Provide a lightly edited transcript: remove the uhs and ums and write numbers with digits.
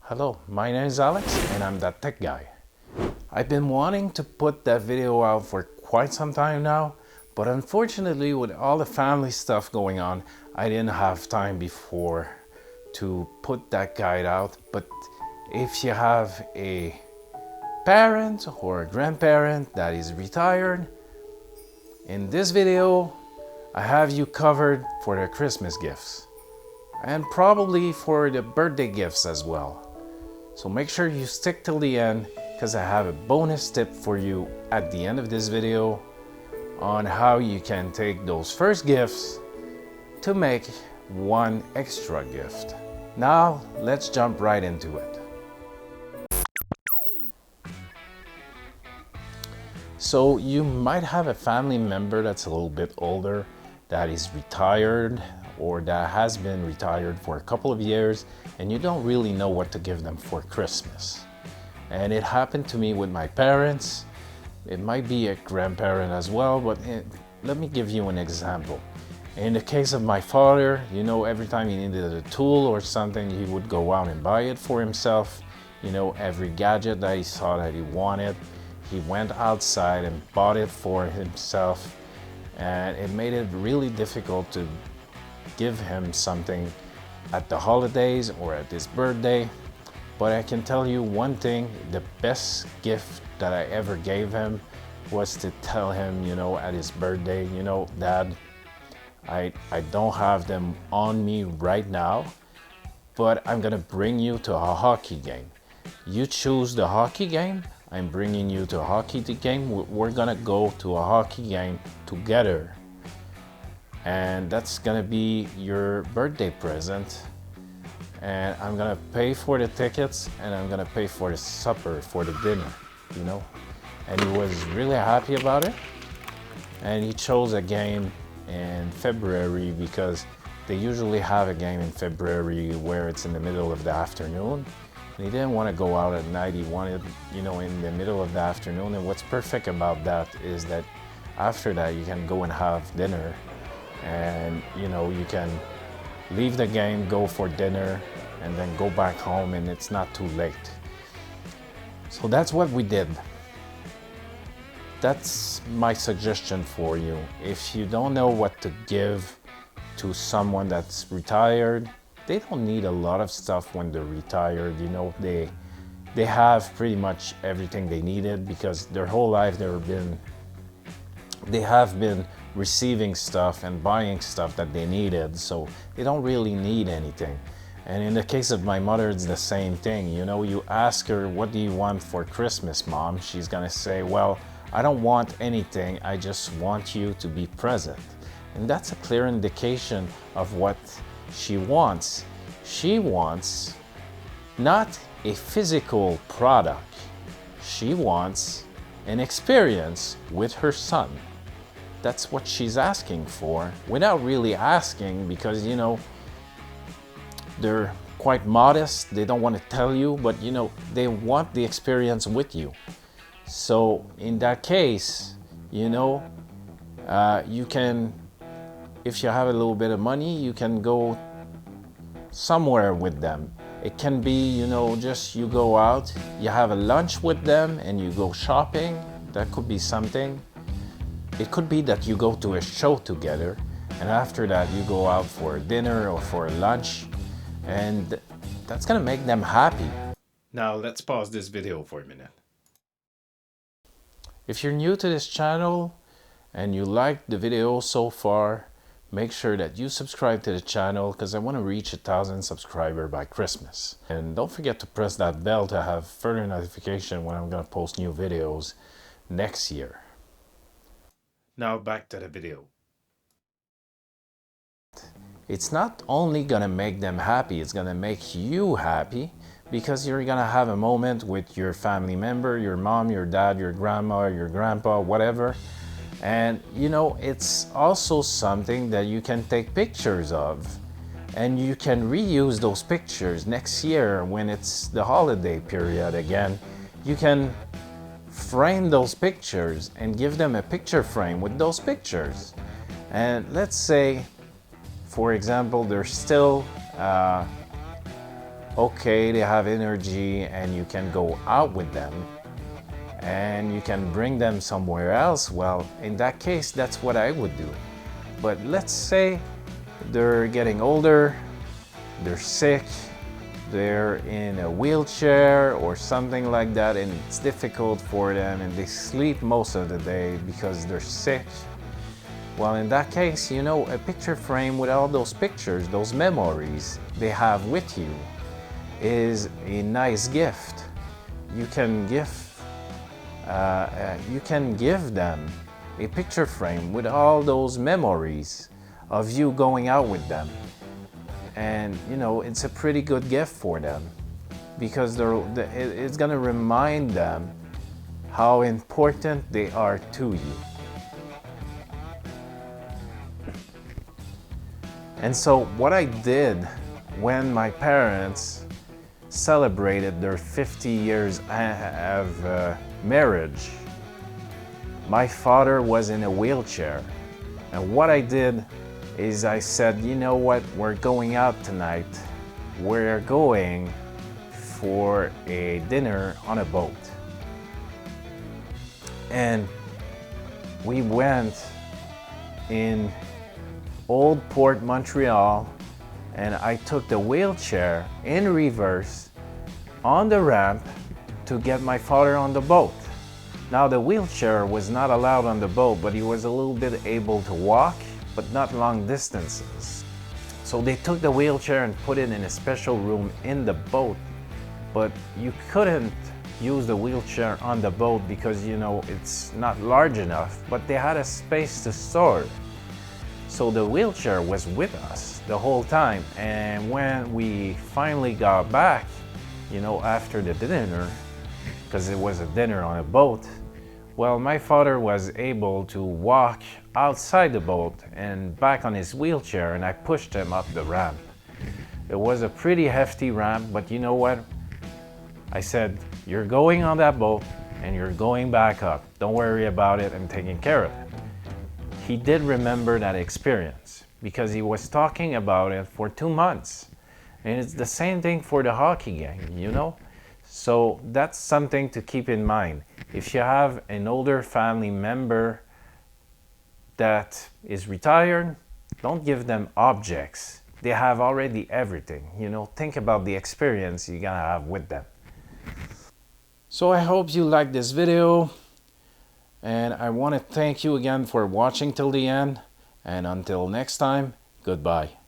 Hello, my name is Alex and I'm that tech guy. I've been wanting to put that video out for quite some time now, but unfortunately with all the family stuff going on, I didn't have time before to put that guide out. But if you have a parent or a grandparent that is retired, in this video, I have you covered for the Christmas gifts and probably for the birthday gifts as well. So make sure you stick till the end because I have a bonus tip for you at the end of this video on how you can take those first gifts to make one extra gift. Now let's jump right into it. So you might have a family member that's a little bit older that is retired or that has been retired for a couple of years and you don't really know what to give them for Christmas. And it happened to me with my parents. It might be a grandparent as well, but let me give you an example. In the case of my father, every time he needed a tool or something, he would go out and buy it for himself. Every gadget that he saw that he wanted, he went outside and bought it for himself. And it made it really difficult to give him something at the holidays or at his birthday. But I can tell you one thing, the best gift that I ever gave him was to tell him, at his birthday, Dad, I don't have them on me right now, but I'm gonna bring you to a hockey game. You choose the hockey game, I'm bringing you to a hockey game. We're gonna go to a hockey game together. And that's gonna be your birthday present. And I'm gonna pay for the tickets and I'm gonna pay for the supper, for the dinner, And he was really happy about it. And he chose a game in February because they usually have a game in February where it's in the middle of the afternoon. And he didn't want to go out at night, he wanted, in the middle of the afternoon. And what's perfect about that is that after that you can go and have dinner and you can leave the game, go for dinner, and then go back home and it's not too late. So that's what we did. That's my suggestion for you. If you don't know what to give to someone that's retired, they don't need a lot of stuff when they're retired. They have pretty much everything they needed because their whole life they have been receiving stuff and buying stuff that they needed, so they don't really need anything. And in the case of my mother, it's the same thing. You ask her, what do you want for Christmas, Mom? She's gonna say, well, I don't want anything, I just want you to be present. And that's a clear indication of what she wants. She wants not a physical product. She wants an experience with her son. That's what she's asking for without really asking because, they're quite modest. They don't want to tell you, but, they want the experience with you. So in that case, you can, if you have a little bit of money, you can go somewhere with them. It can be, just you go out, you have a lunch with them and you go shopping. That could be something. It could be that you go to a show together and after that you go out for dinner or for lunch, and that's gonna make them happy. Now let's pause this video for a minute. If you're new to this channel and you liked the video so far, make sure that you subscribe to the channel because I want to reach 1,000 subscribers by Christmas. And don't forget to press that bell to have further notification when I'm going to post new videos next year. Now back to the video. It's not only going to make them happy, it's going to make you happy because you're going to have a moment with your family member, your mom, your dad, your grandma, your grandpa, whatever. And it's also something that you can take pictures of and you can reuse those pictures next year when it's the holiday period again. You can frame those pictures and give them a picture frame with those pictures. And let's say, for example, they're still okay, they have energy and you can go out with them and you can bring them somewhere else, well, in that case, that's what I would do. But let's say they're getting older, they're sick, they're in a wheelchair or something like that, and it's difficult for them and they sleep most of the day because they're sick. Well, in that case, you know, a picture frame with all those pictures, those memories they have with you is a nice gift. You can give them a picture frame with all those memories of you going out with them. And you know, it's a pretty good gift for them because it's gonna remind them how important they are to you. And so what I did when my parents celebrated their 50 years of marriage, my father was in a wheelchair. And what I did is I said, you know what, we're going out tonight. We're going for a dinner on a boat. And we went in Old Port Montreal, and I took the wheelchair in reverse on the ramp to get my father on the boat. Now the wheelchair was not allowed on the boat, but he was a little bit able to walk, but not long distances. So they took the wheelchair and put it in a special room in the boat, but you couldn't use the wheelchair on the boat because, you know, it's not large enough, but they had a space to store it. So the wheelchair was with us the whole time. And when we finally got back, you know, after the dinner, because it was a dinner on a boat, well, my father was able to walk outside the boat and back on his wheelchair, and I pushed him up the ramp. It was a pretty hefty ramp, but you know what? I said, you're going on that boat and you're going back up. Don't worry about it, I'm taking care of it. He did remember that experience because he was talking about it for 2 months. And it's the same thing for the hockey game, you know? So that's something to keep in mind. If you have an older family member that is retired, don't give them objects. They have already everything, you know? Think about the experience you're gonna have with them. So I hope you liked this video. And I want to thank you again for watching till the end. And until next time, goodbye.